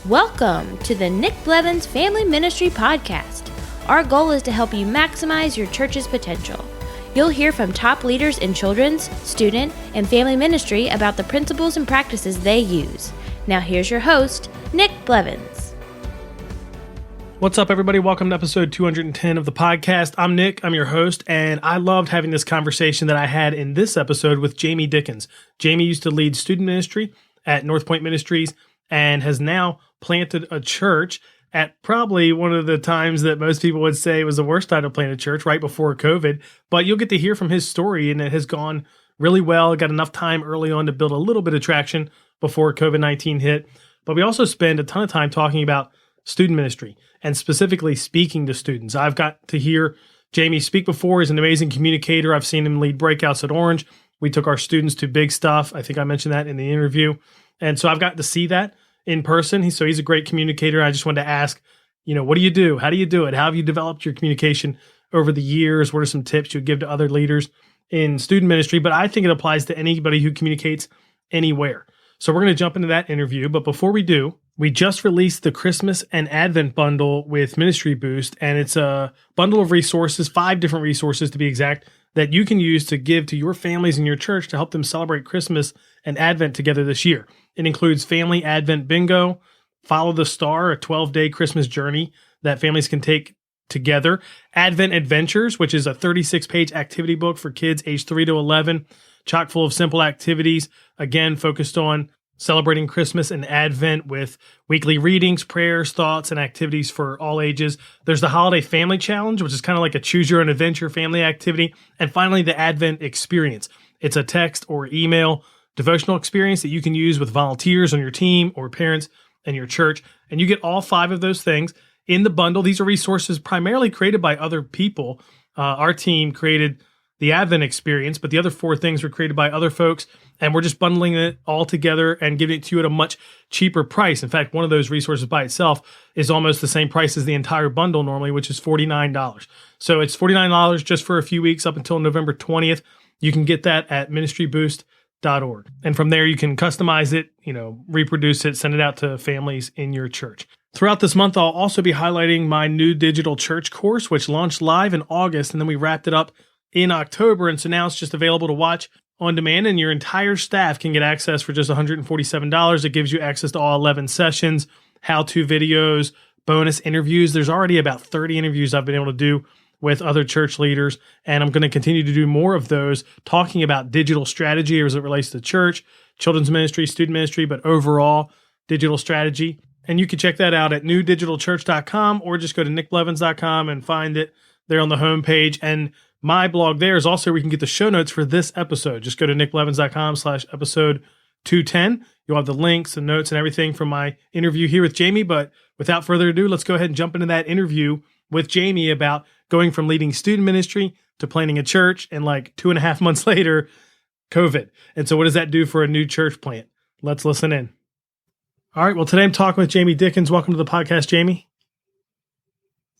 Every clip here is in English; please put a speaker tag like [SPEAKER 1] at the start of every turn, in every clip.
[SPEAKER 1] Welcome to the Nick Blevins Family Ministry Podcast. Our goal is to help you maximize your church's potential. You'll hear from top leaders in children's, student, and family ministry about the principles and practices they use. Now here's your host, Nick Blevins.
[SPEAKER 2] What's up, everybody? Welcome to episode 210 of the podcast. I'm Nick. I'm your host, and I loved having this conversation that I had in this episode with Jamey Dickens. Jamey used to lead student ministry at North Point Ministries and has now planted a church at probably one of the times that most people would say was the worst time to plant a church, right before COVID. But you'll get to hear from his story, and it has gone really well. Got enough time early on to build a little bit of traction before COVID-19 hit. But we also spend a ton of time talking about student ministry and specifically speaking to students. I've got to hear Jamey speak before. He's an amazing communicator. I've seen him lead breakouts at Orange. We took our students to big stuff. I think I mentioned that in the interview. And so I've got to see that in person. He's a great communicator. I just wanted to ask, what do you do? How do you do it? How have you developed your communication over the years? What are some tips you would give to other leaders in student ministry? But I think it applies to anybody who communicates anywhere. So we're going to jump into that interview. But before we do, we just released the Christmas and Advent bundle with Ministry Boost. And it's a bundle of resources, 5 different resources to be exact, that you can use to give to your families in your church to help them celebrate Christmas and Advent together this year. It includes Family Advent Bingo, Follow the Star, a 12-day Christmas journey that families can take together, Advent Adventures, which is a 36-page activity book for kids aged 3 to 11, chock full of simple activities, again, focused on celebrating Christmas and Advent with weekly readings, prayers, thoughts, and activities for all ages. There's the Holiday Family Challenge, which is kind of like a choose-your-own-adventure family activity. And finally, the Advent Experience. It's a text or email devotional experience that you can use with volunteers on your team or parents in your church. And you get all 5 of those things in the bundle. These are resources primarily created by other people. Our team created the Advent Experience, but the other 4 things were created by other folks, and we're just bundling it all together and giving it to you at a much cheaper price. In fact, one of those resources by itself is almost the same price as the entire bundle normally, which is $49. So it's $49 just for a few weeks up until November 20th. You can get that at ministryboost.org. And from there, you can customize it, reproduce it, send it out to families in your church. Throughout this month, I'll also be highlighting my new digital church course, which launched live in August, and then we wrapped it up in October. And so now it's just available to watch on demand, and your entire staff can get access for just $147. It gives you access to all 11 sessions, how-to videos, bonus interviews. There's already about 30 interviews I've been able to do with other church leaders, and I'm going to continue to do more of those, talking about digital strategy as it relates to church, children's ministry, student ministry, but overall digital strategy. And you can check that out at newdigitalchurch.com or just go to nickblevins.com and find it there on the homepage. And my blog there is also where you can get the show notes for this episode. Just go to nickblevins.com/episode 210. You'll have the links and notes and everything from my interview here with Jamey. But without further ado, let's go ahead and jump into that interview with Jamey about going from leading student ministry to planting a church, and like 2.5 months later, COVID. And so what does that do for a new church plant? Let's listen in. All right. Well, today I'm talking with Jamey Dickens. Welcome to the podcast, Jamey.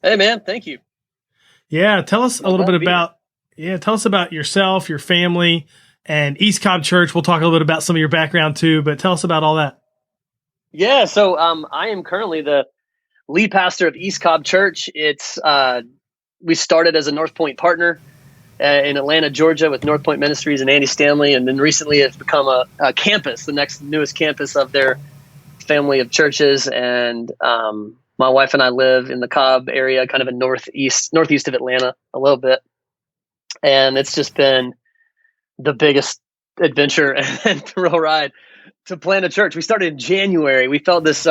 [SPEAKER 3] Hey, man. Thank you.
[SPEAKER 2] Yeah. Tell us a little bit about, tell us about yourself, your family, and East Cobb Church. We'll talk a little bit about some of your background too, but tell us about all that.
[SPEAKER 3] Yeah. So I am currently the lead pastor of East Cobb Church. It's we started as a North Point partner in Atlanta, Georgia, with North Point Ministries and Andy Stanley, and then recently it's become a campus, the next newest campus of their family of churches. And my wife and I live in the Cobb area, kind of in northeast of Atlanta a little bit. And it's just been the biggest adventure and thrill ride to plant a church. We started in January. We felt this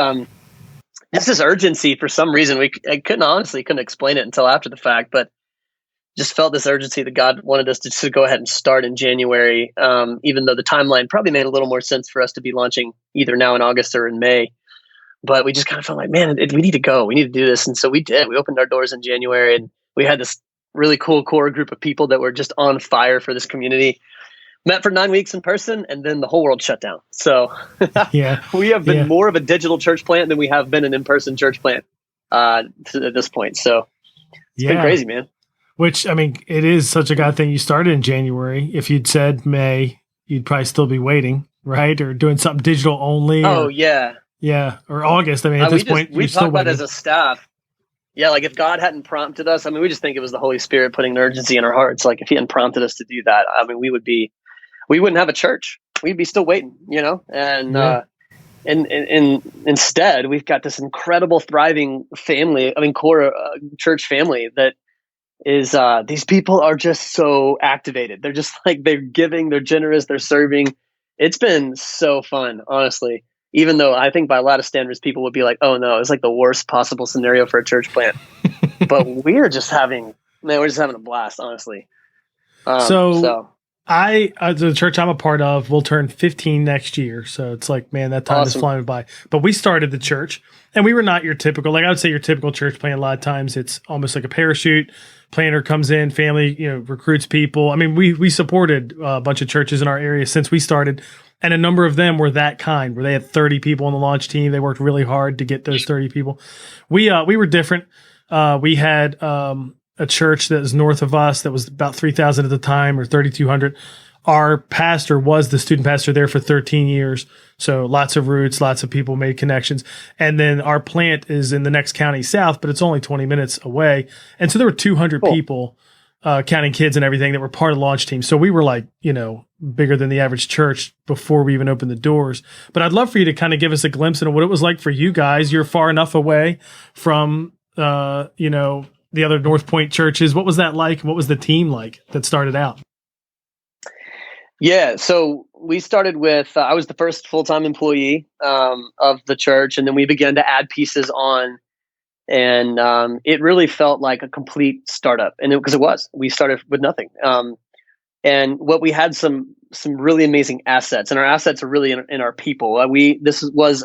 [SPEAKER 3] urgency for some reason. I couldn't explain it until after the fact, but just felt this urgency that God wanted us to go ahead and start in January, even though the timeline probably made a little more sense for us to be launching either now in August or in May. But we just kind of felt like, man, we need to go. We need to do this. And so we did. We opened our doors in January, and we had this really cool core group of people that were just on fire for this community. Met for 9 weeks in person, and then the whole world shut down. So we have been more of a digital church plant than we have been an in-person church plant at this point. So it's been crazy, man.
[SPEAKER 2] Which, I mean, it is such a God thing. You started in January. If you'd said May, you'd probably still be waiting, right? Or doing something digital only.
[SPEAKER 3] Oh, yeah.
[SPEAKER 2] Yeah, or August. I mean, at this point,
[SPEAKER 3] we
[SPEAKER 2] you're still
[SPEAKER 3] talk about it
[SPEAKER 2] waiting.
[SPEAKER 3] as a staff. Yeah, like if God hadn't prompted us, I mean, we just think it was the Holy Spirit putting an urgency in our hearts. Like if He hadn't prompted us to do that, I mean, we wouldn't have a church. We'd be still waiting, And
[SPEAKER 2] Yeah.
[SPEAKER 3] and instead, we've got this incredible, thriving family. I mean, core church family that is. These people are just so activated. They're just like they're giving, they're generous, they're serving. It's been so fun, honestly. Even though I think by a lot of standards, people would be like, "Oh no, it's like the worst possible scenario for a church plant." But we're just having a blast, honestly.
[SPEAKER 2] So the church I'm a part of will turn 15 next year. So it's like, man, that time is flying by. But we started the church, and we were not your typical, like I would say your typical church plant. A lot of times it's almost like a parachute. Planter comes in, family, recruits people. I mean, we supported a bunch of churches in our area since we started, and a number of them were that kind, where they had 30 people on the launch team. They worked really hard to get those 30 people. We were different. We had a church that was north of us that was about 3,000 at the time, or 3,200. Our pastor was the student pastor there for 13 years. So lots of roots, lots of people made connections. And then our plant is in the next county south, but it's only 20 minutes away. And so there were 200 people, counting kids and everything, that were part of the launch team. So we were like, bigger than the average church before we even opened the doors. But I'd love for you to kind of give us a glimpse into what it was like for you guys. You're far enough away from, the other North Point churches. What was that like? What was the team like that started out?
[SPEAKER 3] Yeah, so we started with, I was the first full-time employee of the church, and then we began to add pieces on, and it really felt like a complete startup, and because it was. We started with nothing, and what we had some really amazing assets, and our assets are really in our people. This was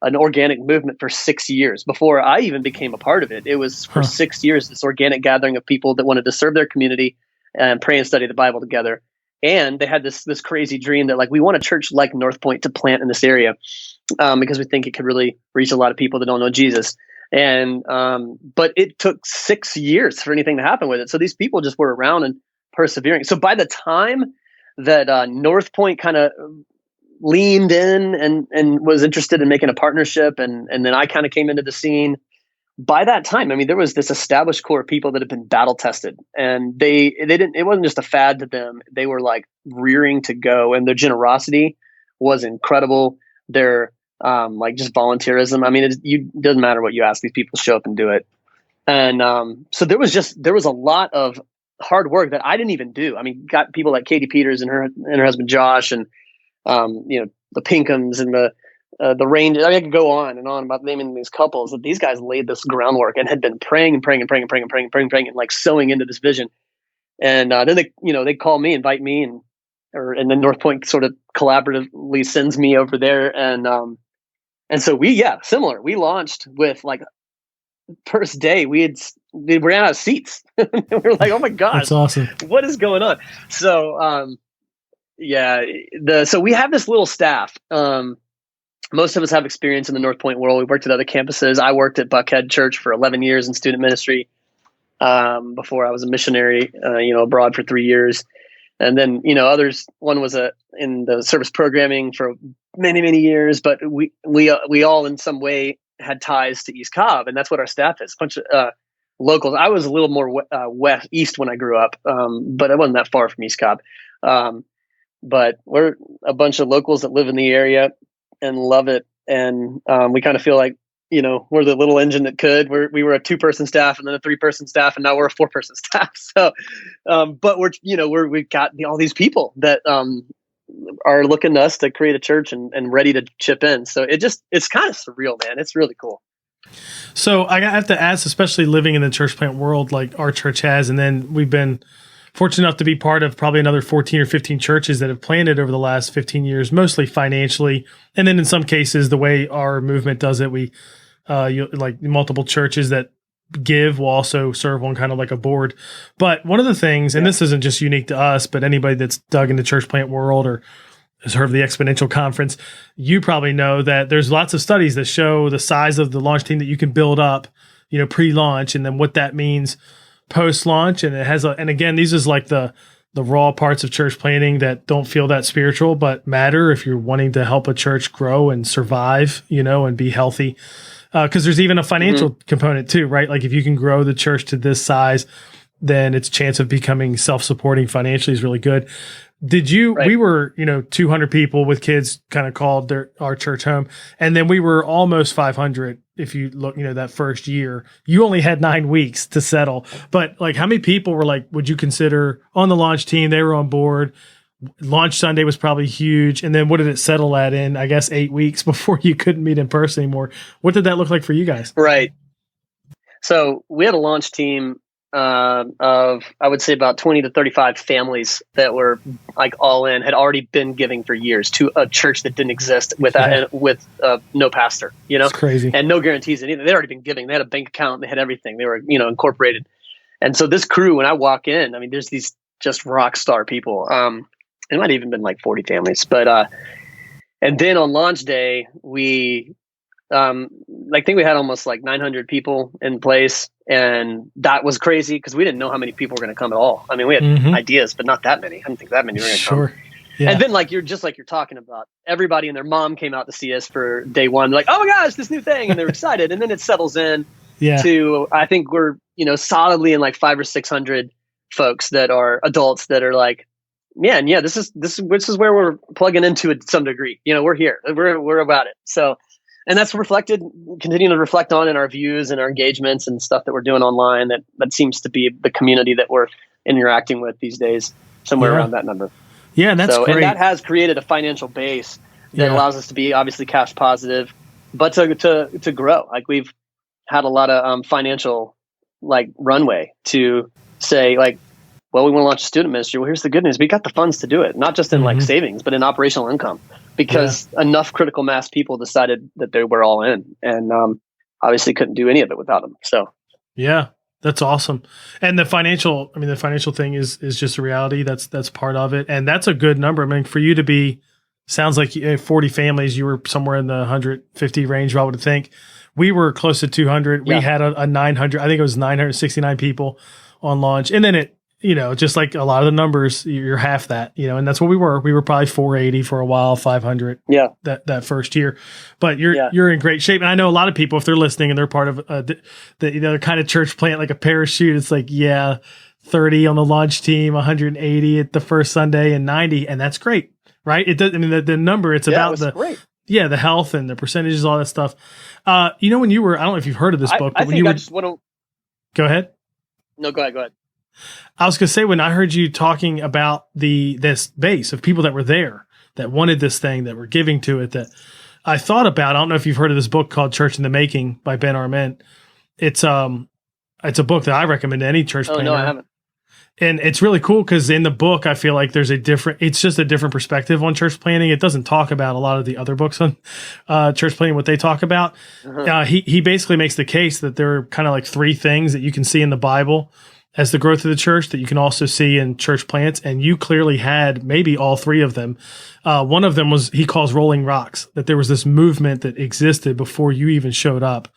[SPEAKER 3] an organic movement for 6 years before I even became a part of it. It was for 6 years, this organic gathering of people that wanted to serve their community and pray and study the Bible together. And they had this crazy dream that, like, we want a church like North Point to plant in this area because we think it could really reach a lot of people that don't know Jesus. And but it took 6 years for anything to happen with it. So these people just were around and persevering. So by the time that North Point kind of leaned in and was interested in making a partnership, and then I kind of came into the scene. By that time, I mean, there was this established core of people that had been battle tested, and it wasn't just a fad to them. They were like rearing to go, and their generosity was incredible. Their like just volunteerism. I mean, it doesn't matter what you ask; these people show up and do it. And so there was a lot of hard work that I didn't even do. I mean, got people like Katie Peters and her husband Josh, and the Pinkhams and the Rangers. I mean, I could go on and on about naming these couples. That these guys laid this groundwork and had been praying and like sowing into this vision. And then they call me, invite me, and then North Point sort of collaboratively sends me over there. And so similar. We launched with, like, first day we ran out of seats. We were like, oh my gosh,
[SPEAKER 2] that's awesome.
[SPEAKER 3] What is going on? So so we have this little staff. Most of us have experience in the North Point world. We worked at other campuses. I worked at Buckhead Church for 11 years in student ministry before I was a missionary, abroad for 3 years. And then, others, one was in the service programming for many, many years, but we all in some way had ties to East Cobb, and that's what our staff is. A bunch of locals. I was a little more east when I grew up, but I wasn't that far from East Cobb. But we're a bunch of locals that live in the area and love it. And we kind of feel like, we're the little engine that could. We were a 2-person staff and then a 3-person staff, and now we're a 4-person staff. So, but we've got all these people that are looking to us to create a church and ready to chip in. So it's kind of surreal, man. It's really cool.
[SPEAKER 2] So I have to ask, especially living in the church plant world like our church has, and then we've been fortunate enough to be part of probably another 14 or 15 churches that have planted over the last 15 years, mostly financially. And then in some cases, the way our movement does it, we like multiple churches that give will also serve on kind of like a board. But one of the things, and this isn't just unique to us, but anybody that's dug into church plant world or has heard of the Exponential Conference, you probably know that there's lots of studies that show the size of the launch team that you can build up, pre-launch, and then what that means post-launch. And it has and again, these is like the the raw parts of church planting that don't feel that spiritual, but matter if you're wanting to help a church grow and survive, and be healthy. Because there's even a financial component too, right? Like if you can grow the church to this size, then its chance of becoming self-supporting financially is really good. Did you, we were, 200 people with kids kind of called our church home. And then we were almost 500. If you look, that first year, you only had 9 weeks to settle. But like how many people were like, would you consider on the launch team? They were on board. Launch Sunday was probably huge. And then what did it settle at in, I guess, 8 weeks before you couldn't meet in person anymore? What did that look like for you guys?
[SPEAKER 3] Right. So we had a launch team of, I would say, about 20 to 35 families that were like all in, had already been giving for years to a church that didn't exist with no pastor,
[SPEAKER 2] It's crazy.
[SPEAKER 3] And no guarantees in either. They'd already been giving. They had a bank account. They had everything. They were, incorporated. And so this crew, when I walk in, I mean, there's these just rock star people. It might have even been like 40 families, but, and then on launch day, we, I think we had almost like 900 people in place, and that was crazy because we didn't know how many people were going to come at all. I mean, we had ideas, but not that many. I didn't think that many were going to come.
[SPEAKER 2] Yeah.
[SPEAKER 3] And then you're talking about, everybody and their mom came out to see us for day one. Like, oh my gosh, this new thing. And they're excited. And then it settles in to, I think we're, solidly in like 500 or 600 folks that are adults that are like, man, yeah, this is where we're plugging into it to some degree. We're here, we're about it. So, and that's continuing to reflect on in our views and our engagements and stuff that we're doing online. That seems to be the community that we're interacting with these days, somewhere around that number.
[SPEAKER 2] Yeah, that's great.
[SPEAKER 3] And that has created a financial base that allows us to be obviously cash positive, but to grow. Like we've had a lot of financial runway to say well, we want to launch a student ministry. Well, here's the good news. We got the funds to do it, not just in savings, but in operational income, because enough critical mass people decided that they were all in, and obviously couldn't do any of it without them. So,
[SPEAKER 2] yeah, that's awesome. And the financial thing is just a reality. That's part of it. And that's a good number. I mean, for you to be, sounds like 40 families, you were somewhere in the 150 range, I would think. We were close to 200. We had a 900, I think it was 969 people on launch. And then it, just like a lot of the numbers, you're half that, and that's what we were. We were probably 480 for a while, 500 that first year. But you're in great shape. And I know a lot of people, if they're listening and they're part of the kind of church plant, like a parachute, it's like, 30 on the launch team, 180 at the first Sunday, and 90. And that's great, right? It does. I mean, the number, it's about the health and the percentages, all that stuff. When you were, I don't know if you've heard of this book, but when you were, go ahead.
[SPEAKER 3] No, go ahead.
[SPEAKER 2] I was going to say, when I heard you talking about this base of people that were there, that wanted this thing, that were giving to it, that I thought about, I don't know if you've heard of this book called Church in the Making by Ben Arment. It's a book that I recommend to any church planner.
[SPEAKER 3] No, I haven't.
[SPEAKER 2] And it's really cool because in the book, I feel like it's just a different perspective on church planning. It doesn't talk about a lot of the other books on church planning, what they talk about. He basically makes the case that there are kind of like 3 things that you can see in the Bible as the growth of the church that you can also see in church plants. And you clearly had maybe all 3 of them. One of them was, he calls rolling rocks, that there was this movement that existed before you even showed up.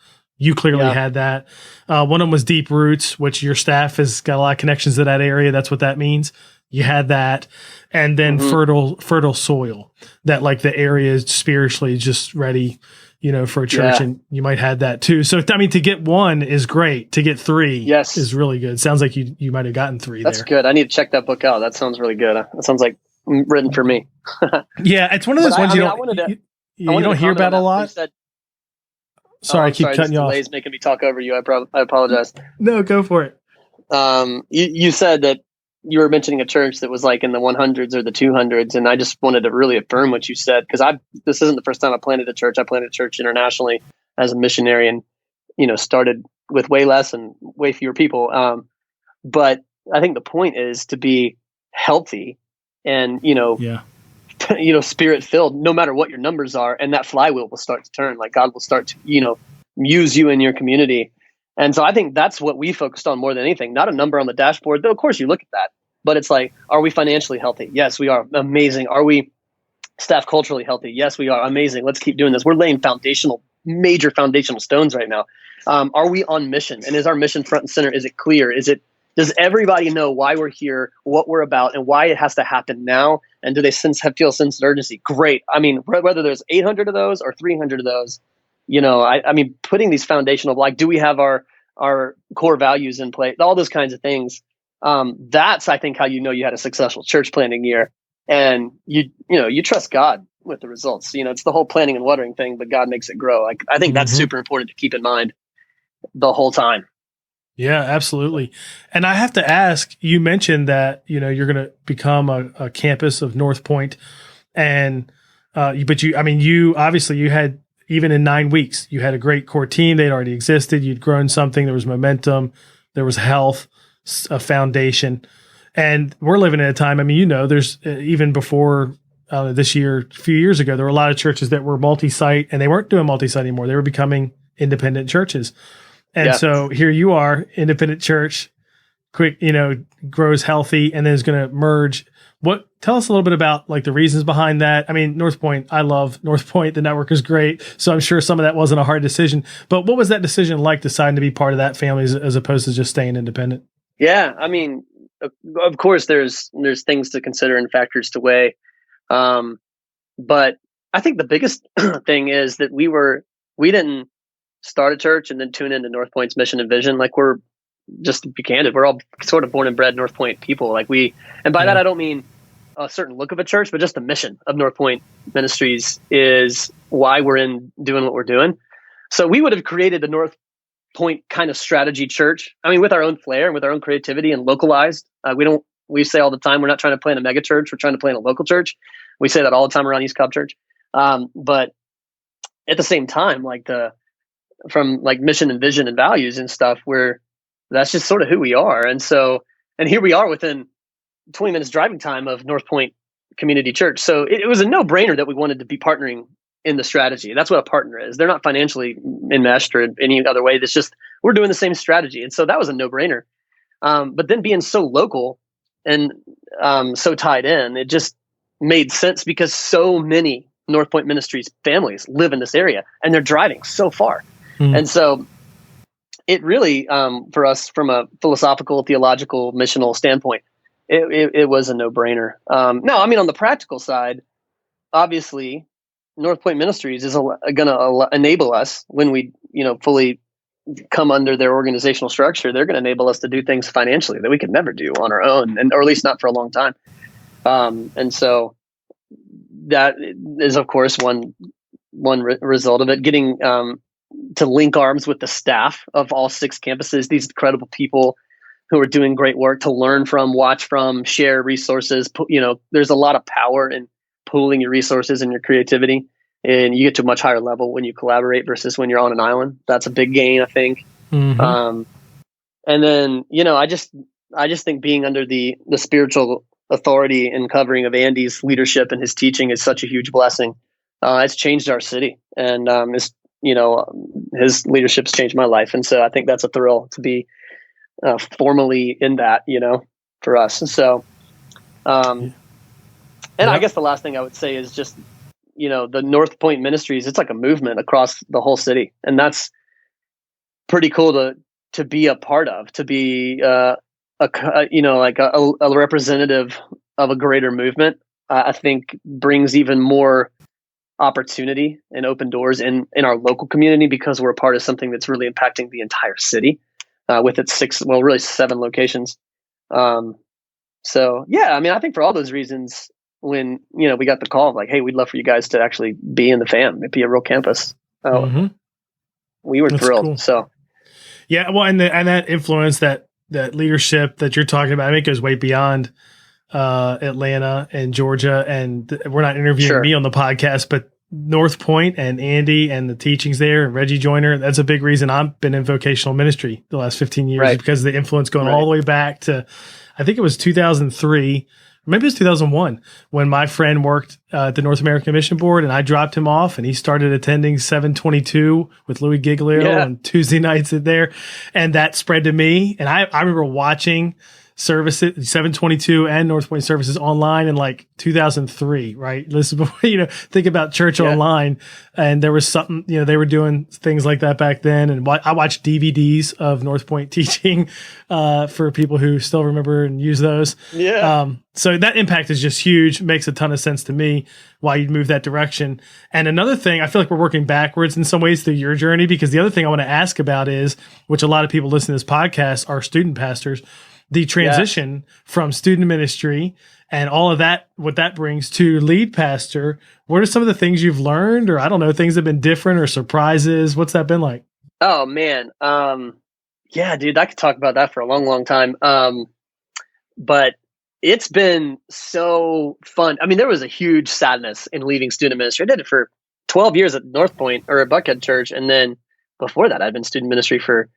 [SPEAKER 2] You clearly had that. One of them was deep roots, which your staff has got a lot of connections to that area. That's what that means. You had that. And then fertile soil, that like the area is spiritually just ready, for a church, and you might have that too. So, I mean, to get 1 is great. To get 3 is really good. Sounds like you might have gotten 3
[SPEAKER 3] That's good. I need to check that book out. That sounds really good. That sounds like written for me.
[SPEAKER 2] Yeah, it's one of those ones you don't hear about a lot. Sorry, I keep cutting you off.
[SPEAKER 3] Delay's making me talk over you. I apologize.
[SPEAKER 2] No, go for it.
[SPEAKER 3] You said that you were mentioning a church that was like in the 100s or the 200s, and I just wanted to really affirm what you said, because this isn't the first time I planted a church. I planted a church internationally as a missionary, and started with way less and way fewer people. But I think the point is to be healthy and spirit filled, no matter what your numbers are, and that flywheel will start to turn. Like God will start to use you in your community. And so I think that's what we focused on more than anything. Not a number on the dashboard, though of course you look at that, but it's like, are we financially healthy? Yes, we are. Amazing. Are we staff culturally healthy? Yes, we are. Amazing. Let's keep doing this. We're laying major foundational stones right now. Are we on mission? And is our mission front and center? Is it clear? Does Does everybody know why we're here, what we're about, and why it has to happen now? And do they feel a sense of urgency? Great. I mean, whether there's 800 of those or 300 of those, I mean, putting these foundational, like, do we have our core values in place? All those kinds of things. That's, I think, how you had a successful church planting year. And you trust God with the results. It's the whole planting and watering thing, but God makes it grow. Like, I think that's super important to keep in mind the whole time.
[SPEAKER 2] Yeah, absolutely. And I have to ask, you mentioned that, you're going to become a campus of North Point, and, you obviously you had, even in 9 weeks, you had a great core team. They'd already existed. You'd grown something. There was momentum. There was health, a foundation. And we're living at a time, there's even before this year, a few years ago, there were a lot of churches that were multi-site, and they weren't doing multi-site anymore. They were becoming independent churches. And so here you are, independent church, quick, grows healthy, and then is going to merge. Tell us a little bit about like the reasons behind that. I mean, North Point, I love North Point. The network is great. So I'm sure some of that wasn't a hard decision, but what was that decision like, deciding to be part of that family as opposed to just staying independent? Yeah.
[SPEAKER 3] I mean, of course there's things to consider and factors to weigh. But I think the biggest thing is that we didn't start a church and then tune into North Point's mission and vision. Like, we're, just to be candid, we're all sort of born and bred North Point people. Like, and by that I don't mean a certain look of a church, but just the mission of North Point Ministries is why we're doing what we're doing. So we would have created the North Point kind of strategy church. I mean, with our own flair and with our own creativity and localized. We say all the time, we're not trying to plant a mega church. We're trying to plant a local church. We say that all the time around East Cobb Church. But at the same time, from mission and vision and values and stuff, that's just sort of who we are. And here we are within 20 minutes driving time of North Point Community Church. So it was a no-brainer that we wanted to be partnering in the strategy. That's what a partner is. They're not financially enmeshed or any other way. It's just, we're doing the same strategy. And so that was a no-brainer. But then being so local and so tied in, it just made sense because so many North Point Ministries families live in this area and they're driving so far. And so it really, for us, from a philosophical, theological, missional standpoint, it was a no-brainer. No, I mean, on the practical side, obviously, North Point Ministries is going to enable us when we, fully come under their organizational structure. They're going to enable us to do things financially that we could never do on our own, or at least not for a long time. And so that is, of course, one result of it. Getting to link arms with the staff of all 6 campuses, these incredible people who are doing great work, to learn from, watch from, share resources. There's a lot of power in pooling your resources and your creativity, and you get to a much higher level when you collaborate versus when you're on an island. That's a big gain, I think. And then, I just think being under the spiritual authority and covering of Andy's leadership and his teaching is such a huge blessing. It's changed our city, and his leadership's changed my life. And so I think that's a thrill to be formally in that, for us. And so, I guess the last thing I would say is just, the North Point Ministries, it's like a movement across the whole city. And that's pretty cool to be a part of, to be, a representative of a greater movement. I think brings even more opportunity and open doors in our local community, because we're a part of something that's really impacting the entire city with its 7 locations. So yeah, I mean, I think for all those reasons, when, we got the call of like, hey, we'd love for you guys to actually be in the fam, it'd be a real campus. We were thrilled. Cool. So
[SPEAKER 2] yeah, well, and that influence, that leadership that you're talking about, I think goes way beyond Atlanta and Georgia, and we're not interviewing me on the podcast, but North Point and Andy and the teachings there, and Reggie Joyner, that's a big reason I've been in vocational ministry the last 15 years, because of the influence going all the way back to, I think it was 2003, maybe it was 2001, when my friend worked at the North American Mission Board, and I dropped him off, and he started attending 722 with Louis Giglio on Tuesday nights in there, and that spread to me. And I remember watching services, 722 and North Point services online in like 2003, right? This is before, think about church online, and there was something, they were doing things like that back then. And I watched DVDs of North Point teaching for people who still remember and use those.
[SPEAKER 3] Yeah.
[SPEAKER 2] So that impact is just huge. Makes a ton of sense to me why you'd move that direction. And another thing, I feel like we're working backwards in some ways through your journey, because the other thing I want to ask about is, which a lot of people listening to this podcast are student pastors, the transition from student ministry and all of that, what that brings to lead pastor. What are some of the things you've learned, or I don't know, things that have been different or surprises? What's that been like?
[SPEAKER 3] Oh man. Yeah, dude, I could talk about that for a long, long time. But it's been so fun. I mean, there was a huge sadness in leaving student ministry. I did it for 12 years at North Point or at Buckhead Church. And then before that, I'd been student ministry for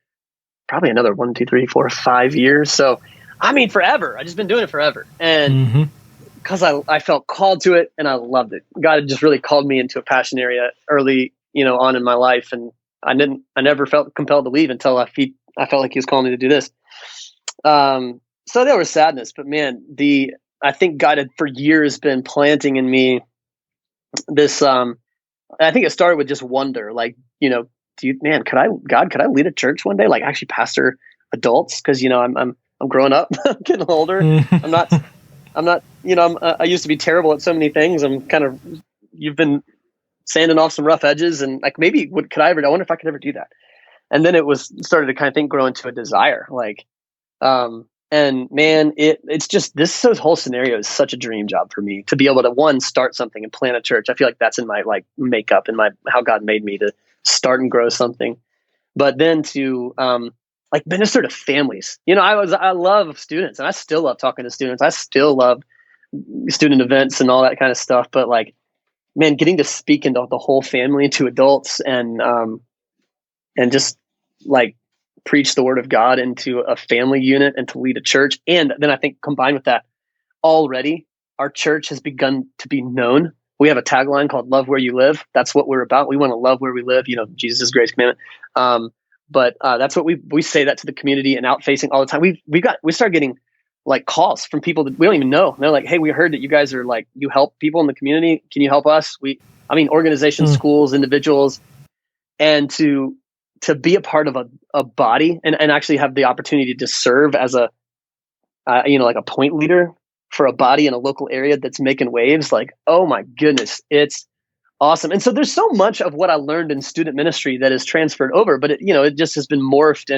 [SPEAKER 3] probably another 1, 2, 3, 4, 5 years. So, I mean, forever. I just been doing it forever. And because I felt called to it and I loved it. God had just really called me into a passion area early, on in my life. And I never felt compelled to leave until I felt like he was calling me to do this. So there was sadness, but man, I think God had for years been planting in me this, I think it started with just wonder, like, could I lead a church one day? Like actually pastor adults? Cause I'm growing up, I'm getting older. I used to be terrible at so many things. You've been sanding off some rough edges, and like, maybe I wonder if I could ever do that. And then it started to kind of grow into a desire, like, and man, it's just this whole scenario is such a dream job for me to be able to start something and plant a church. I feel like that's in my like makeup and how God made me to start and grow something, but then to like minister to families. I love students, and I still love talking to students. I still love student events and all that kind of stuff. But like, man, getting to speak into the whole family, to adults, and just like preach the word of God into a family unit and to lead a church. And then I think combined with that, already our church has begun to be known. We have a tagline called "Love Where You Live." That's what we're about. We want to love where we live. Jesus' greatest commandment. But that's what we say that to the community and out facing all the time. We start getting like calls from people that we don't even know. They're like, "Hey, we heard that you guys are like, you help people in the community. Can you help us?" Organizations, schools, individuals, and to be a part of a body and actually have the opportunity to serve as a, like a point leader for a body in a local area that's making waves. Like, oh my goodness, it's awesome. And so there's so much of what I learned in student ministry that is transferred over, but it just has been morphed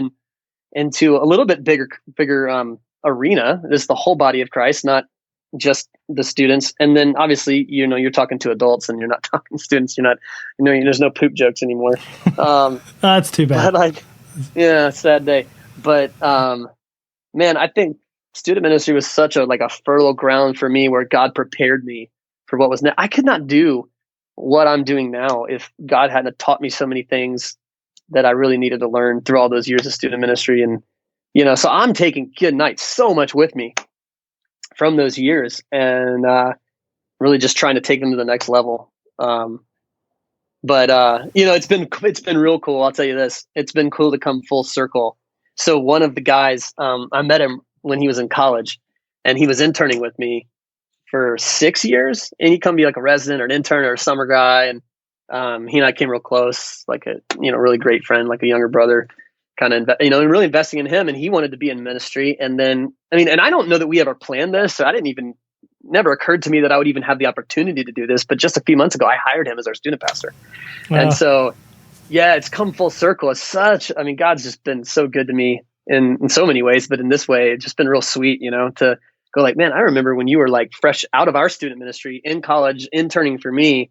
[SPEAKER 3] into a little bit bigger arena. It's the whole body of Christ, not just the students. And then obviously, you're talking to adults and you're not talking to students. You're not, there's no poop jokes anymore.
[SPEAKER 2] That's too bad.
[SPEAKER 3] But sad day. But, man, I think student ministry was such a fertile ground for me where God prepared me for what was next. I could not do what I'm doing now if God hadn't taught me so many things that I really needed to learn through all those years of student ministry. And, so I'm taking so much with me from those years, and really just trying to take them to the next level. But it's been real cool. I'll tell you this, it's been cool to come full circle. So one of the guys, I met him when he was in college, and he was interning with me for 6 years, and he'd come be like a resident or an intern or a summer guy. And he and I came real close, like a, really great friend, like a younger brother, kind of, and really investing in him. And he wanted to be in ministry. And then, and I don't know that we ever planned this. So never occurred to me that I would even have the opportunity to do this. But just a few months ago, I hired him as our student pastor. Wow. And so, yeah, it's come full circle. It's God's just been so good to me in so many ways, but in this way, it's just been real sweet, to go like, man, I remember when you were like fresh out of our student ministry in college, interning for me.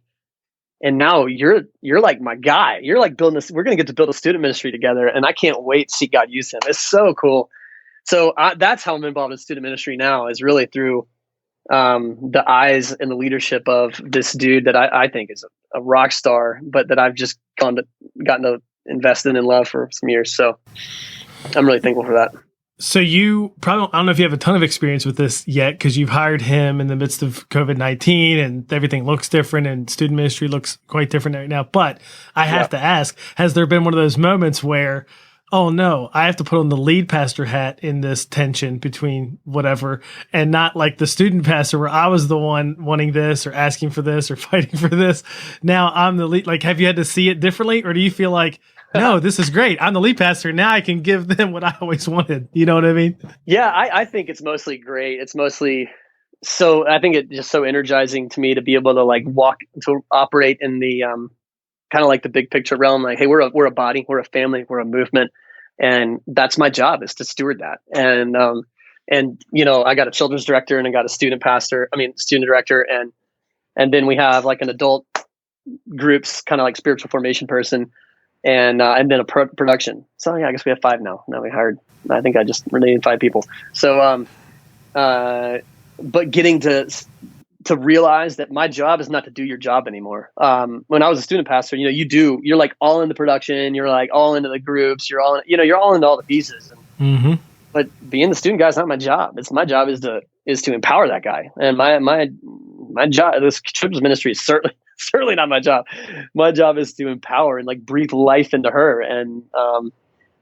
[SPEAKER 3] And now you're like my guy. You're like building this. We're going to get to build a student ministry together. And I can't wait to see God use him. It's so cool. So that's how I'm involved in student ministry now, is really through the eyes and the leadership of this dude that I think is a rock star, but that I've just gotten to invest in and love for some years. So I'm really thankful for that.
[SPEAKER 2] So you probably, I don't know if you have a ton of experience with this yet, because you've hired him in the midst of COVID-19 and everything looks different and student ministry looks quite different right now. But I have to ask, has there been one of those moments where oh no, I have to put on the lead pastor hat in this tension between whatever, and not like the student pastor where I was the one wanting this or asking for this or fighting for this. Now I'm the lead. Like, have you had to see it differently, or do you feel like, no, this is great, I'm the lead pastor, now I can give them what I always wanted? You know what I mean?
[SPEAKER 3] Yeah, I think it's mostly great. It's mostly so I think it's just so energizing to me to be able to like operate in the kind of like the big picture realm. Like, hey, we're a body, we're a family, we're a movement, and that's my job, is to steward that. And I got a children's director and I got a student director, and then we have like an adult groups, kind of like spiritual formation person, and then a production. So yeah, I guess we have 5 now. Now I think I just related 5 people. So but getting to realize that my job is not to do your job anymore. When I was a student pastor, you're like all in the production, you're like all into the groups, you're all into all the pieces. But being the student guy is not my job. My job is to empower that guy. And my job, this children's ministry, is certainly not my job. My job is to empower and like breathe life into her and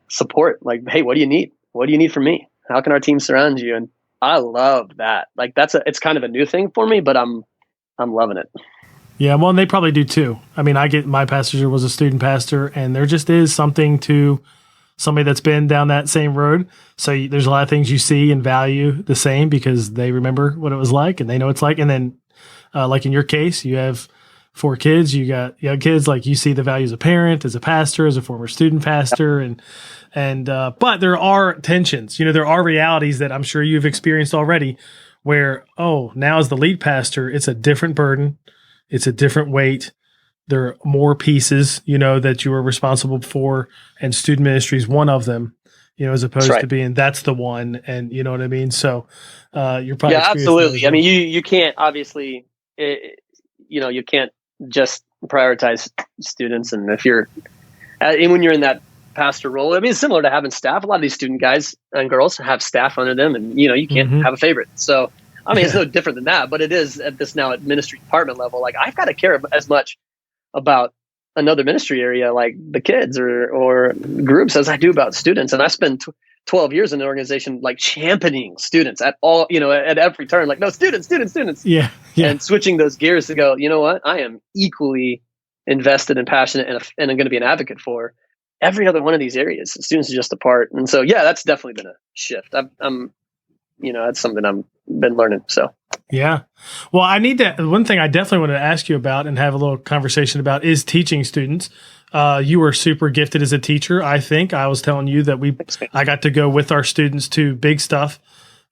[SPEAKER 3] support. Like, hey, what do you need? What do you need from me? How can our team surround you? And I love that. Like, it's kind of a new thing for me, but I'm loving it.
[SPEAKER 2] Yeah, well, and they probably do too. I mean, my pastor was a student pastor, and there just is something to somebody that's been down that same road. So there's a lot of things you see and value the same because they remember what it was like and they know what it's like. And then, like in your case, you have 4 kids. You got young kids. Like, you see the value as a parent, as a pastor, as a former student pastor, but there are tensions. There are realities that I'm sure you've experienced already, where now as the lead pastor, it's a different burden, it's a different weight. There are more pieces, that you are responsible for, and student ministry is one of them. As opposed to being that's the one, and you know what I mean. So you're probably
[SPEAKER 3] absolutely. I mean, you can't obviously, you can't just prioritize students, and if you're when you're in that pastor role, I mean, it's similar to having staff. A lot of these student guys and girls have staff under them, and you can't have a favorite. So I mean, it's no different than that, but it is at ministry department level. Like, I've got to care as much about another ministry area like the kids or groups as I do about students. And I spent 12 years in an organization like championing students at all, at every turn, like, no, students.
[SPEAKER 2] Yeah.
[SPEAKER 3] And switching those gears to go, you know what? I am equally invested and passionate and I'm going to be an advocate for every other one of these areas. Students are just a part. And so, yeah, that's definitely been a shift. That's something I've been learning. So.
[SPEAKER 2] Yeah. Well, one thing I definitely wanted to ask you about and have a little conversation about is teaching students. You were super gifted as a teacher. I think I was telling you that I got to go with our students to Big Stuff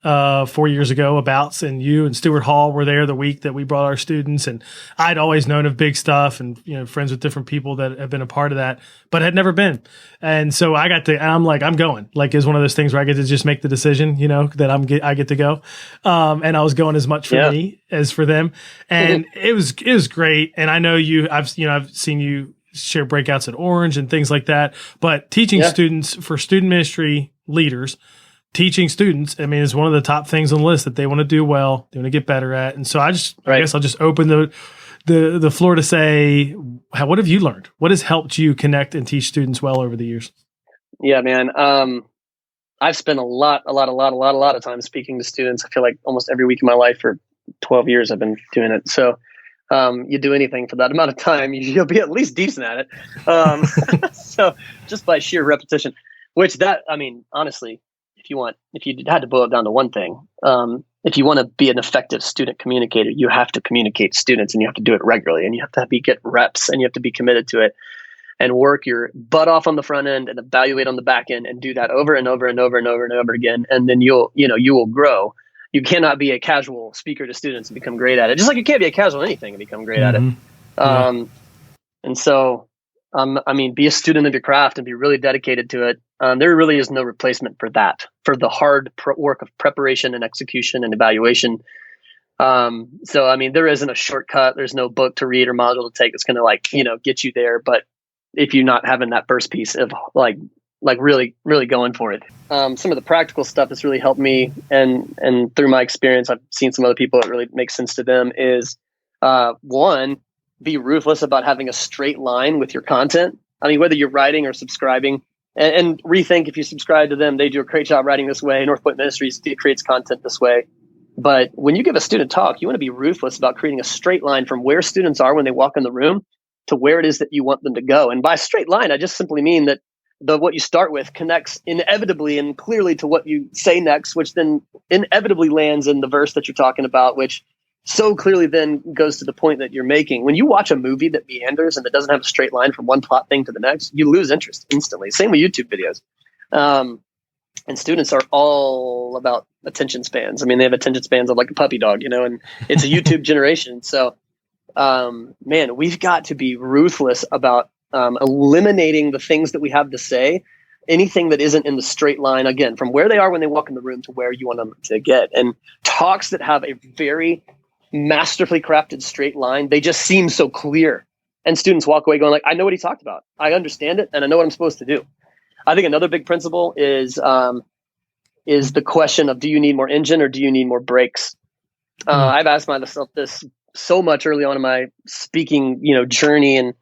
[SPEAKER 2] 4 years ago and you and Stuart Hall were there the week that we brought our students. And I'd always known of Big Stuff and, friends with different people that have been a part of that, but had never been. And so I'm like, I'm going. Like, it's one of those things where I get to just make the decision, that I get to go. And I was going as much for me as for them. And it was great. And I know I've seen you share breakouts at Orange and things like that, but teaching students for student ministry leaders, teaching students, I mean, is one of the top things on the list that they want to do well, they want to get better at. And so I guess I'll just open the floor to say, what have you learned? What has helped you connect and teach students well over the years?
[SPEAKER 3] Yeah, man. I've spent a lot of time speaking to students. I feel like almost every week of my life for 12 years I've been doing it. So you do anything for that amount of time, you'll be at least decent at it. So just by sheer repetition, honestly, if you had to boil it down to one thing, if you want to be an effective student communicator, you have to communicate to students and you have to do it regularly and you have to get reps and you have to be committed to it and work your butt off on the front end and evaluate on the back end and do that over and over and over and over and over again. And then you will grow. You cannot be a casual speaker to students and become great at it. Just like you can't be a casual anything and become great at it. And so, be a student of your craft and be really dedicated to it. There really is no replacement for that, for the hard work of preparation and execution and evaluation. There isn't a shortcut. There's no book to read or module to take that's going to get you there. But if you're not having that first piece of really, really going for it. Some of the practical stuff that's really helped me and through my experience, I've seen some other people that really makes sense to them is, one, be ruthless about having a straight line with your content. I mean, whether you're writing or subscribing, and Rethink, if you subscribe to them, they do a great job writing this way. North Point Ministries creates content this way. But when you give a student talk, you want to be ruthless about creating a straight line from where students are when they walk in the room to where it is that you want them to go. And by straight line, I just simply mean that what you start with connects inevitably and clearly to what you say next, which then inevitably lands in the verse that you're talking about, which so clearly then goes to the point that you're making. When you watch a movie that meanders and that doesn't have a straight line from one plot thing to the next, you lose interest instantly. Same with YouTube videos. And students are all about attention spans. I mean, they have attention spans of like a puppy dog, and it's a YouTube generation. So, man, we've got to be ruthless about eliminating the things that we have to say, anything that isn't in the straight line, again, from where they are when they walk in the room to where you want them to get. And talks that have a very masterfully crafted straight line, they just seem so clear. And students walk away going like, I know what he talked about. I understand it, and I know what I'm supposed to do. I think another big principle is the question of, do you need more engine or do you need more brakes? I've asked myself this so much early on in my speaking, journey. And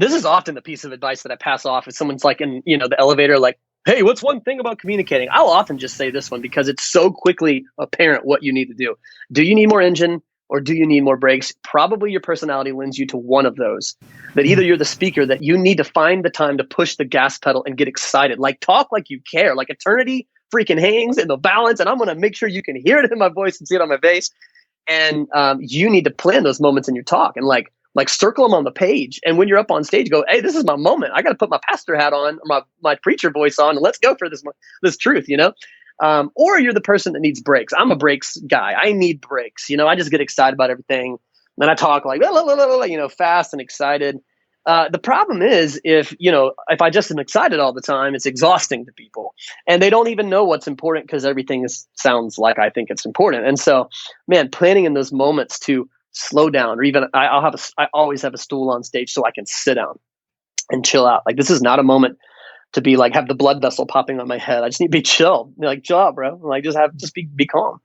[SPEAKER 3] this is often the piece of advice that I pass off if someone's like in, the elevator, like, hey, what's one thing about communicating? I'll often just say this one because it's so quickly apparent what you need to do. Do you need more engine or do you need more brakes? Probably your personality lends you to one of those. That either you're the speaker that you need to find the time to push the gas pedal and get excited, like talk like you care, like eternity freaking hangs in the balance, and I'm going to make sure you can hear it in my voice and see it on my face. And you need to plan those moments in your talk and like circle them on the page. And when you're up on stage, go, hey, this is my moment. I got to put my pastor hat on, or my preacher voice on, and let's go for this truth, Or you're the person that needs breaks. I'm a breaks guy. I need breaks. I just get excited about everything. Then I talk like, fast and excited. The problem is if I just am excited all the time, it's exhausting to people, and they don't even know what's important because everything sounds like I think it's important. And so, man, planning in those moments to slow down, or even I always have a stool on stage so I can sit down and chill out. Like, this is not a moment to be like, have the blood vessel popping on my head. I just need to be chill. Like, chill out, bro. Like, just be calm.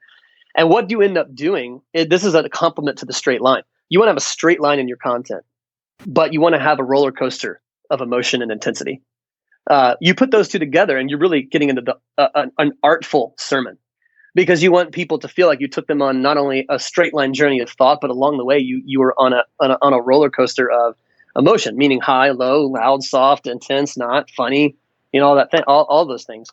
[SPEAKER 3] And what you end up doing, this is a compliment to the straight line. You want to have a straight line in your content, but you want to have a roller coaster of emotion and intensity. You put those two together and you're really getting into an artful sermon, because you want people to feel like you took them on not only a straight line journey of thought, but along the way you were on a roller coaster of emotion, meaning high, low, loud, soft, intense, not funny, all that thing, all those things.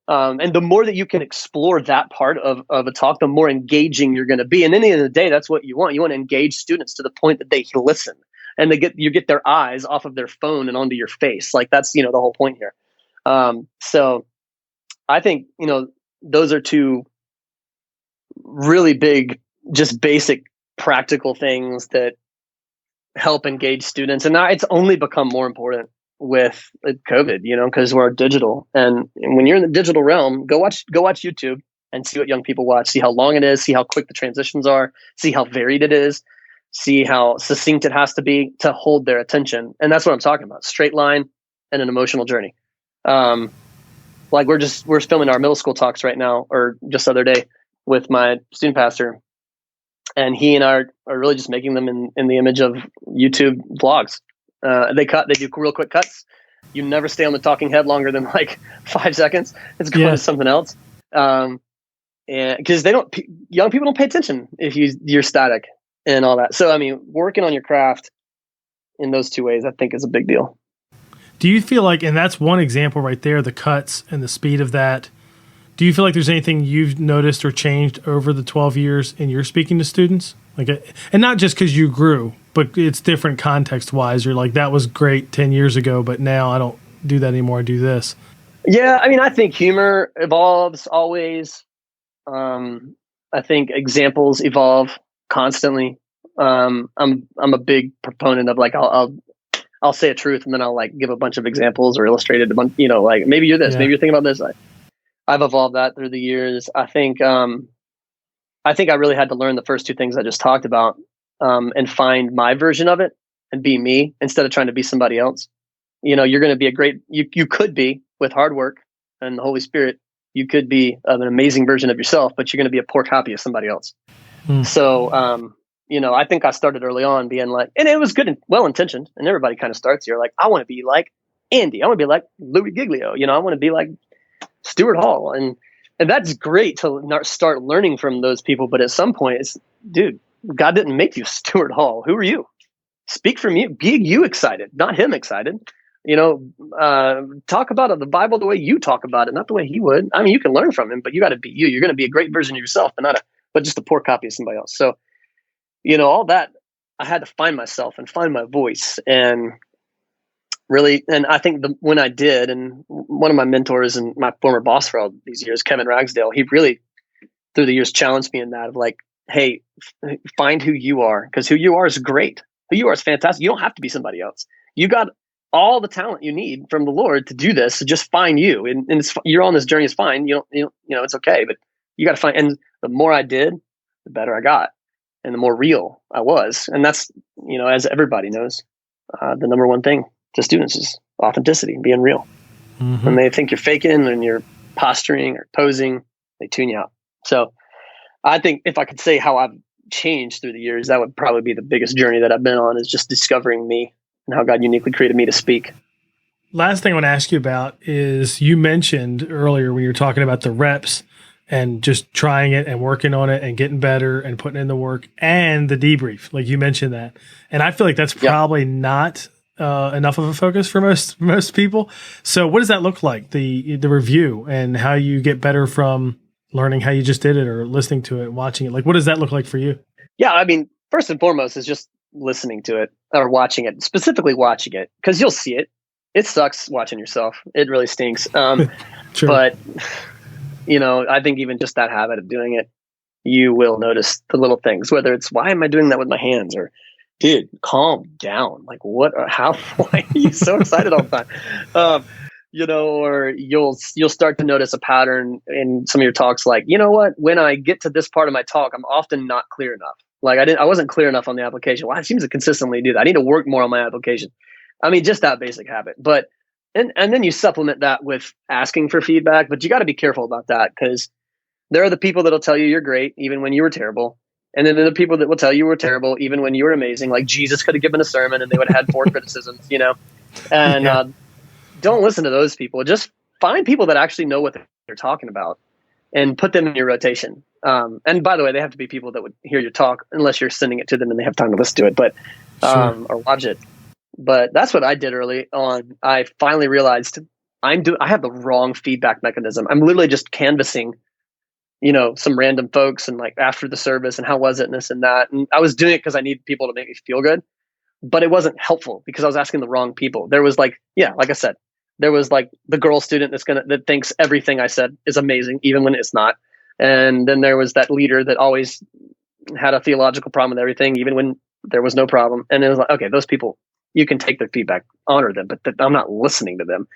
[SPEAKER 3] And the more that you can explore that part of a talk, the more engaging you're going to be. And at the end of the day, that's what you want. You want to engage students to the point that they listen and you get their eyes off of their phone and onto your face. Like, that's, the whole point here. So I think, those are two really big, just basic practical things that help engage students. And now it's only become more important with COVID, because we're digital. And when you're in the digital realm, go watch YouTube and see what young people watch, see how long it is, see how quick the transitions are, see how varied it is, see how succinct it has to be to hold their attention. And that's what I'm talking about. Straight line and an emotional journey. Like we're filming our middle school talks right now, or just the other day, with my student pastor. And he and I are really just making them in the image of YouTube vlogs. They do real quick cuts. You never stay on the talking head longer than like 5 seconds. It's going to something else. And because young people don't pay attention if you're static and all that. So, I mean, working on your craft in those two ways, I think, is a big deal.
[SPEAKER 2] Do you feel like, and that's one example right there, the cuts and the speed of that. Do you feel like there's anything you've noticed or changed over the 12 years in your speaking to students? And not just because you grew, but it's different context-wise. You're like, that was great 10 years ago, but now I don't do that anymore. I do this.
[SPEAKER 3] Yeah, I mean, I think humor evolves always. I think examples evolve constantly. I'm a big proponent of like, I'll say a truth and then I'll like give a bunch of examples or illustrate it a bunch, like maybe you're this, maybe you're thinking about this. I've evolved that through the years. I think I really had to learn the first two things I just talked about, and find my version of it and be me instead of trying to be somebody else. You're going to be you could be, with hard work and the Holy Spirit, you could be an amazing version of yourself, but you're going to be a poor copy of somebody else. So, I think I started early on being like, and it was good and well-intentioned, and everybody kind of starts here like, I want to be like Andy. I want to be like Louis Giglio. I want to be like Stuart Hall. And that's great to start learning from those people. But at some point, it's, dude, God didn't make you Stuart Hall. Who are you? Speak from you. Be you excited, not him excited. Talk about the Bible the way you talk about it, not the way he would. I mean, you can learn from him, but you got to be you. You're going to be a great version of yourself, but just a poor copy of somebody else. So, all that, I had to find myself and find my voice, and really, and I think when I did, and one of my mentors and my former boss for all these years, Kevin Ragsdale, he really through the years challenged me in that of like, hey, find who you are, because who you are is great. Who you are is fantastic. You don't have to be somebody else. You got all the talent you need from the Lord to do this. So just find you, and you're on this journey. It's fine. It's okay, but you got to find. And the more I did, the better I got, and the more real I was. And that's, as everybody knows, the number one thing to students is authenticity, being real. Mm-hmm. When they think you're faking and you're posturing or posing, they tune you out. So I think if I could say how I've changed through the years, that would probably be the biggest journey that I've been on, is just discovering me and how God uniquely created me to speak.
[SPEAKER 2] Last thing I want to ask you about is, you mentioned earlier when you were talking about the reps and just trying it and working on it and getting better and putting in the work and the debrief, like you mentioned that. And I feel like that's probably not enough of a focus for most people. So what does that look like? The review and how you get better from learning how you just did it or listening to it, watching it. Like, what does that look like for you?
[SPEAKER 3] Yeah. I mean, first and foremost is just listening to it or watching it, specifically watching it, because you'll see it. It sucks watching yourself. It really stinks. But I think even just that habit of doing it, you will notice the little things, whether it's, why am I doing that with my hands? Or, dude, calm down. Like, what, or how, why are you so excited all the time? Or you'll start to notice a pattern in some of your talks. Like, you know what, when I get to this part of my talk, I'm often not clear enough. Like I wasn't clear enough on the application. Well, it seems to consistently do that. I need to work more on my application. I mean, just that basic habit. But, and then you supplement that with asking for feedback, but you got to be careful about that, because there are the people that'll tell you you're great, even when you were terrible. And then there are the people that will tell you were terrible, even when you were amazing. Like Jesus could have given a sermon and they would have had 4 criticisms, and, don't listen to those people. Just find people that actually know what they're talking about and put them in your rotation. And by the way, they have to be people that would hear your talk, unless you're sending it to them and they have time to listen to it, but or watch it. But that's what I did early on. I finally realized I have the wrong feedback mechanism. I'm literally just canvassing, some random folks and like after the service and how was it and this and that. And I was doing it because I needed people to make me feel good, but it wasn't helpful because I was asking the wrong people. There was like I said, there was like the girl student that thinks everything I said is amazing, even when it's not. And then there was that leader that always had a theological problem with everything, even when there was no problem. And it was like, okay, those people, you can take their feedback, honor them, but I'm not listening to them.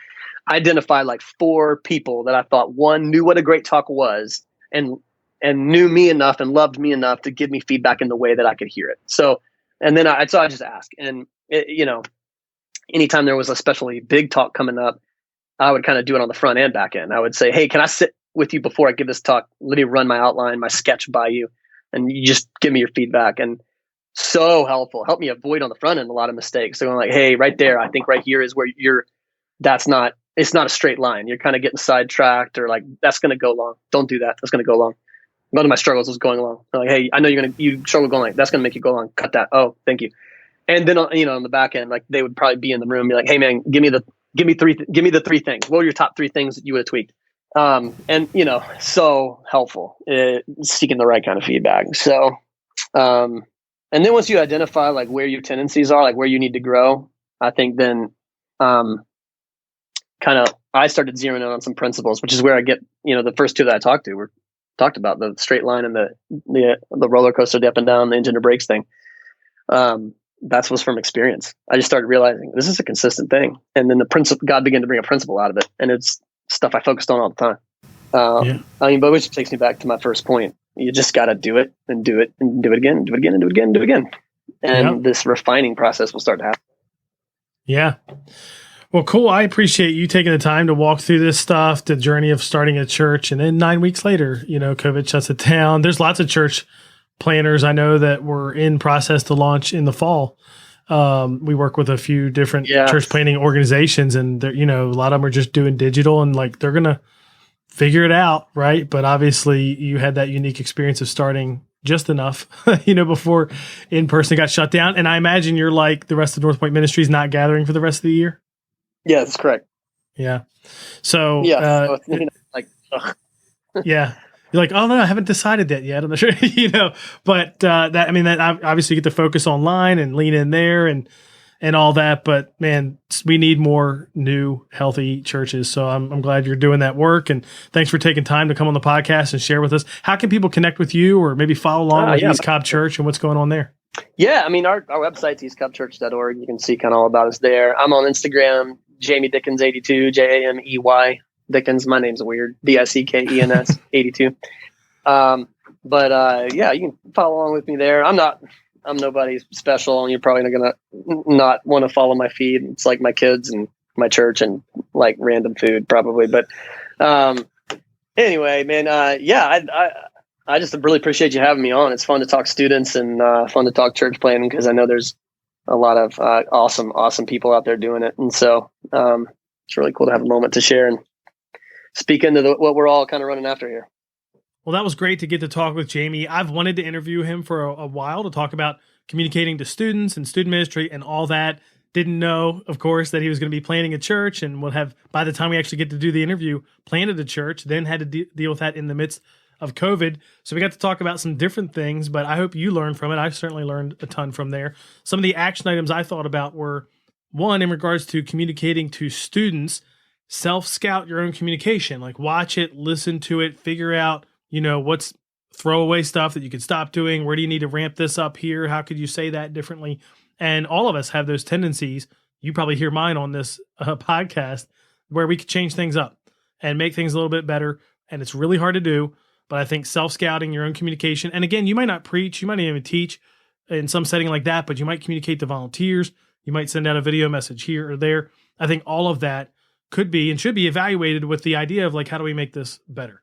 [SPEAKER 3] I identified like 4 people that I thought, one, knew what a great talk was and knew me enough and loved me enough to give me feedback in the way that I could hear it. So, and then I just asked, and anytime there was a especially big talk coming up, I would kind of do it on the front and back end. I would say, hey, can I sit with you before I give this talk? Let me run my outline, my sketch by you, and you just give me your feedback. And so helpful. Help me avoid on the front end a lot of mistakes. So I'm like, hey, right there, I think right here is where it's not a straight line. You're kind of getting sidetracked, or like, that's going to go long. Don't do that. That's going to go long. One of my struggles was going long. I'm like, hey, I know you struggle going like, that's going to make you go long. Cut that. Oh, thank you. And then, on the back end, like they would probably be in the room, be like, hey man, give me the 3 things. What were your top 3 things that you would have tweaked? And so helpful, seeking the right kind of feedback. So, and then once you identify like where your tendencies are, like where you need to grow, I think then, I started zeroing in on some principles, which is where I get, the first 2 that I talked about the straight line and the roller coaster, the up and down, the engine to brakes thing. That was from experience. I just started realizing this is a consistent thing. And then God began to bring a principle out of it. And it's stuff I focused on all the time. But which takes me back to my first point. You just got to do it and do it and do it again, do it again and do it again, and do it again. And this refining process will start to happen.
[SPEAKER 2] Yeah. Well, cool. I appreciate you taking the time to walk through this stuff, the journey of starting a church. And then 9 weeks later, COVID shuts it down. There's lots of church planners I know that were in process to launch in the fall. We work with a few different
[SPEAKER 3] Yeah.
[SPEAKER 2] church planting organizations, and they're, a lot of them are just doing digital, and like they're gonna figure it out, right? But obviously, you had that unique experience of starting just enough, before in person got shut down. And I imagine you're like the rest of North Point Ministries, not gathering for the rest of the year.
[SPEAKER 3] Yeah, that's correct.
[SPEAKER 2] Yeah. So
[SPEAKER 3] Yeah. Like, ugh.
[SPEAKER 2] yeah. You're like, oh no, I haven't decided that yet. I'm not sure, but that obviously you get to focus online and lean in there and all that. But man, we need more new healthy churches. So I'm glad you're doing that work. And thanks for taking time to come on the podcast and share with us. How can people connect with you or maybe follow along with East Cobb Church and what's going on there?
[SPEAKER 3] Yeah. I mean, our website's eastcobbchurch.org. You can see kind of all about us there. I'm on Instagram, Jamey Dickens 82, Jamey Dickens. My name's weird. Dickens 82. Yeah, you can follow along with me there. I'm nobody special, and you're probably not not want to follow my feed. It's like my kids and my church and like random food probably. But anyway, man, I just really appreciate you having me on. It's fun to talk students and fun to talk church planning, because I know there's a lot of awesome people out there doing it. And so it's really cool to have a moment to share and speak into what we're all kind of running after here.
[SPEAKER 2] Well, that was great to get to talk with Jamey. I've wanted to interview him for a while to talk about communicating to students and student ministry and all that. Didn't know, of course, that he was going to be planning a church, and will have, by the time we actually get to do the interview, planted a church, then had to deal with that in the midst of COVID. So we got to talk about some different things, but I hope you learned from it. I certainly learned a ton from there. Some of the action items I thought about were, one, in regards to communicating to students, self-scout your own communication. Like watch it, listen to it, figure out, what's throwaway stuff that you could stop doing. Where do you need to ramp this up here? How could you say that differently? And all of us have those tendencies. You probably hear mine on this podcast, where we could change things up and make things a little bit better. And it's really hard to do. But I think self-scouting your own communication. And again, you might not preach, you might even teach in some setting like that, but you might communicate to volunteers. You might send out a video message here or there. I think all of that could be and should be evaluated with the idea of like, how do we make this better?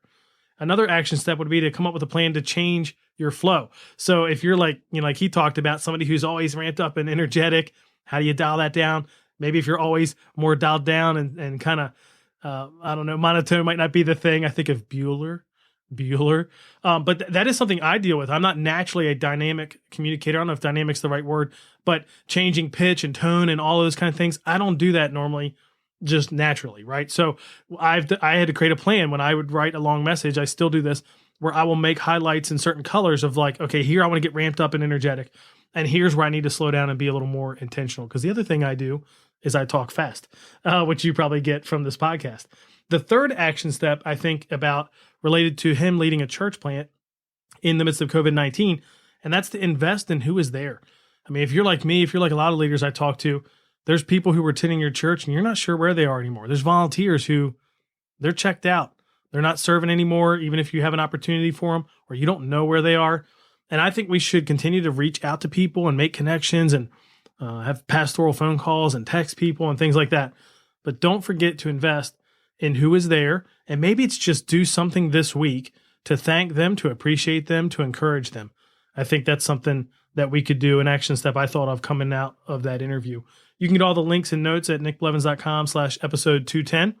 [SPEAKER 2] Another action step would be to come up with a plan to change your flow. So if you're like, like he talked about, somebody who's always ramped up and energetic, how do you dial that down? Maybe if you're always more dialed down and kind of, I don't know, monotone might not be the thing. I think of Bueller. But that is something I deal with. I'm not naturally a dynamic communicator. I don't know if dynamic's the right word, but changing pitch and tone and all those kind of things, I don't do that normally, just naturally, right? So I had to create a plan when I would write a long message. I still do this, where I will make highlights in certain colors of like, okay, here I want to get ramped up and energetic, and here's where I need to slow down and be a little more intentional. Because the other thing I do is I talk fast, which you probably get from this podcast. The third action step I think about related to him leading a church plant in the midst of COVID-19, and that's to invest in who is there. I mean, if you're like me, if you're like a lot of leaders I talk to, there's people who were attending your church and you're not sure where they are anymore. There's volunteers who they're checked out. They're not serving anymore, even if you have an opportunity for them, or you don't know where they are. And I think we should continue to reach out to people and make connections and have pastoral phone calls and text people and things like that. But don't forget to invest in who is there. And maybe it's just do something this week to thank them, to appreciate them, to encourage them. I think that's something that we could do, an action step I thought of coming out of that interview. You can get all the links and notes at nickblevins.com/episode 210.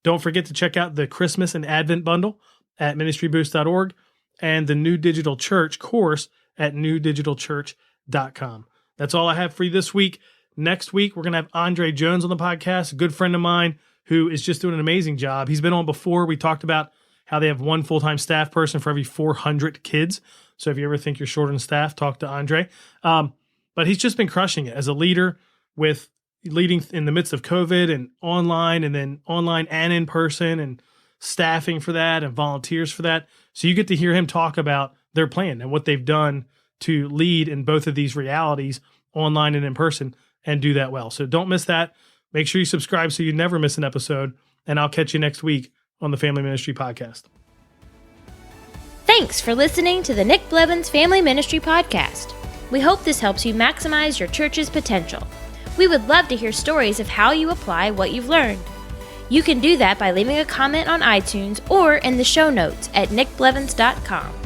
[SPEAKER 2] Don't forget to check out the Christmas and Advent bundle at ministryboost.org and the New Digital Church course at newdigitalchurch.com. That's all I have for you this week. Next week, we're going to have Andre Jones on the podcast, a good friend of mine who is just doing an amazing job. He's been on before. We talked about how they have one full-time staff person for every 400 kids. So if you ever think you're short on staff, talk to Andre. But he's just been crushing it as a leader, with leading in the midst of COVID and then online and in person, and staffing for that and volunteers for that. So you get to hear him talk about their plan and what they've done to lead in both of these realities, online and in person, and do that well. So don't miss that. Make sure you subscribe so you never miss an episode, and I'll catch you next week on the Family Ministry Podcast.
[SPEAKER 1] Thanks for listening to the Nick Blevins Family Ministry Podcast. We hope this helps you maximize your church's potential. We would love to hear stories of how you apply what you've learned. You can do that by leaving a comment on iTunes or in the show notes at nickblevins.com.